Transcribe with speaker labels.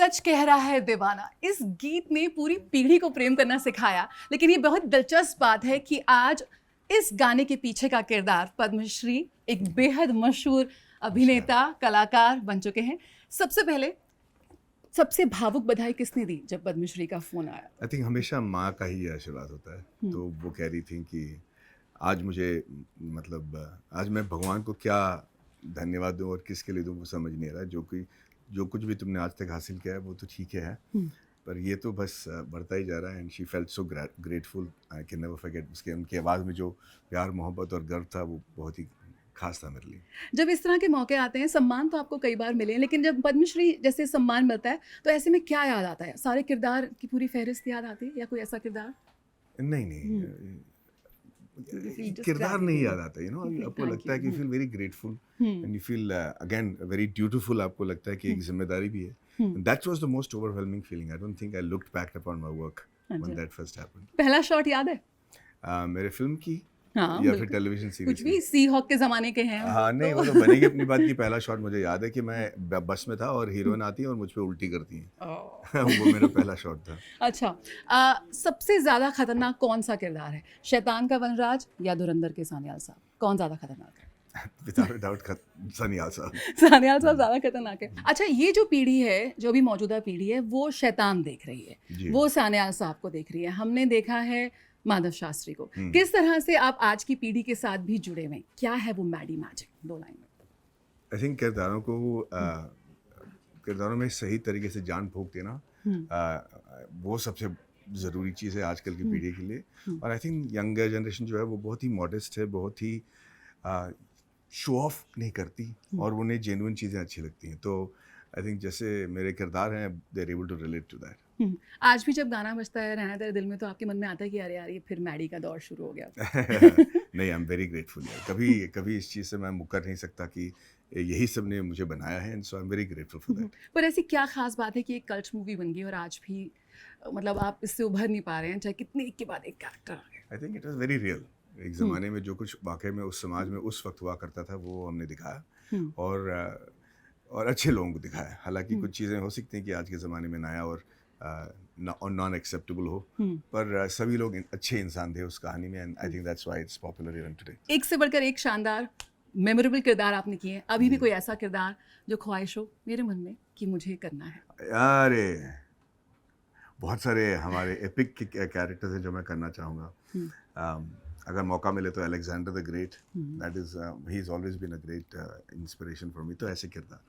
Speaker 1: सच कह रहा है दीवाना, इस गीत ने पूरी पीढ़ी को प्रेम करना सिखाया। लेकिन ये बहुत दिलचस्प बात है कि आज इस गाने के पीछे का किरदार पद्मश्री, एक बेहद मशहूर अभिनेता कलाकार बन चुके हैं। सबसे पहले सबसे भावुक बधाई किसने दी जब पद्मश्री का फोन आया?
Speaker 2: आई थिंक हमेशा माँ का ही आशीर्वाद होता है। तो वो कह रही थी कि आज मुझे मतलब आज मैं भगवान को क्या धन्यवाद दूँ और किसके लिए दूँ वो समझ नहीं आ रहा। जो कुछ भी तुमने आज तक हासिल किया है वो तो ठीक है, पर ये तो बस बढ़ता ही जा रहा है। And she felt so grateful, I can never forget. उसके उनकी आवाज़ में जो प्यार मोहब्बत और गर्व था वो बहुत ही खास था मेरे लिए।
Speaker 1: जब इस तरह के मौके आते हैं, सम्मान तो आपको कई बार मिले हैं, लेकिन जब पद्मश्री जैसे सम्मान मिलता है तो ऐसे में क्या याद आता है? सारे किरदार की पूरी फहरिस्त याद आती है या कोई ऐसा किरदार?
Speaker 2: नहीं,
Speaker 1: Just
Speaker 2: किरदार
Speaker 1: grab
Speaker 2: नहीं
Speaker 1: it.
Speaker 2: याद आता, यू नो। आपको
Speaker 1: Thank
Speaker 2: लगता है
Speaker 1: you.
Speaker 2: कि you feel very grateful and you feel again very dutiful. आपको लगता है कि एक जिम्मेदारी भी है। That was the most overwhelming feeling. I don't think I looked back upon my work when that first happened.
Speaker 1: पहला शॉट याद है?
Speaker 2: मेरे फिल्म की
Speaker 1: हाँ,
Speaker 2: या फिर
Speaker 1: बिल्कुल।
Speaker 2: टेलीविजन सीरीज
Speaker 1: कुछ
Speaker 2: की?
Speaker 1: भी सी हॉक के ज़माने के हैं
Speaker 2: हाँ, नहीं वो तो बनेगी अपनी बात की। पहला शॉट मुझे याद है कि मैं बस में था और हीरोइन आती है और मुझ पे उल्टी करती हैं। वो मेरा पहला शॉट था।
Speaker 1: अच्छा, सबसे ज़्यादा खतरनाक कौन सा किरदार है? शैतान का वनराज या धुरंधर के सान्याल साहब? कौन ज़्यादा खतरनाक है?
Speaker 2: विदाउट डाउट सन्याल साहब।
Speaker 1: सान्याल साहब ज़्यादा खतरनाक है। अच्छा, ये जो पीढ़ी है, जो भी मौजूदा पीढ़ी है, वो शैतान देख रही है,
Speaker 2: जी।
Speaker 1: वो सान्याल साहब को देख रही है। हमने देखा है माधव शास्त्री को। किस तरह से आप आज की पीढ़ी के साथ भी जुड़े हुए हैं? क्या है वो मैडी मैजिक? 2 लाइन में।
Speaker 2: आई थिंक किरदारों में सही तरीके से जान फूंक देना, वो सबसे ज़रूरी चीज़ है आजकल की पीढ़ी के लिए। और आई थिंक यंगर जनरेशन जो है वो बहुत ही मॉडेस्ट है, बहुत ही शो ऑफ नहीं करती और उन्हें जेन्युइन चीज़ें अच्छी लगती हैं। तो आई थिंक जैसे मेरे किरदार हैं, they are able to relate to that.
Speaker 1: आज भी जब गाना बजता है रहना तेरे दिल में, तो आपके मन में आता है कि अरे यार, ये फिर मैडी का दौर शुरू हो गया।
Speaker 2: नहीं, आई एम वेरी ग्रेटफुल यार। कभी इस चीज़ से मैं मुकर नहीं सकता कि यही सब ने मुझे बनाया है, and so I am very grateful for that.
Speaker 1: पर ऐसी क्या खास बात है कि एक कल्ट मूवी बन गई और आज भी मतलब आप इससे उभर नहीं पा रहे हैं, चाहे कितने एक के बाद एक कैरेक्टर आ गए?
Speaker 2: I think it was very real. एक ज़माने में जो कुछ वाकई में उस समाज में उस वक्त हुआ करता था वो हमने दिखाया और अच्छे लोगों को दिखाया। हालांकि कुछ चीज़ें हो सकती हैं कि आज के ज़माने में नया और नॉन एक्सेप्टेबल हो, पर सभी लोग अच्छे इंसान थे उस कहानी में, and I think that's why it's popular even today.
Speaker 1: एक से बढ़कर एक शानदार मेमोरेबल किरदार आपने किए हैं। अभी भी कोई ऐसा किरदार जो ख्वाहिश हो मेरे मन में कि मुझे करना है?
Speaker 2: अरे बहुत सारे हमारे एपिक कैरेक्टर्स हैं जो मैं करना चाहूँगा। अगर मौका मिले तो Alexander the great, that is he is always been a great inspiration for me. तो ऐसे किरदार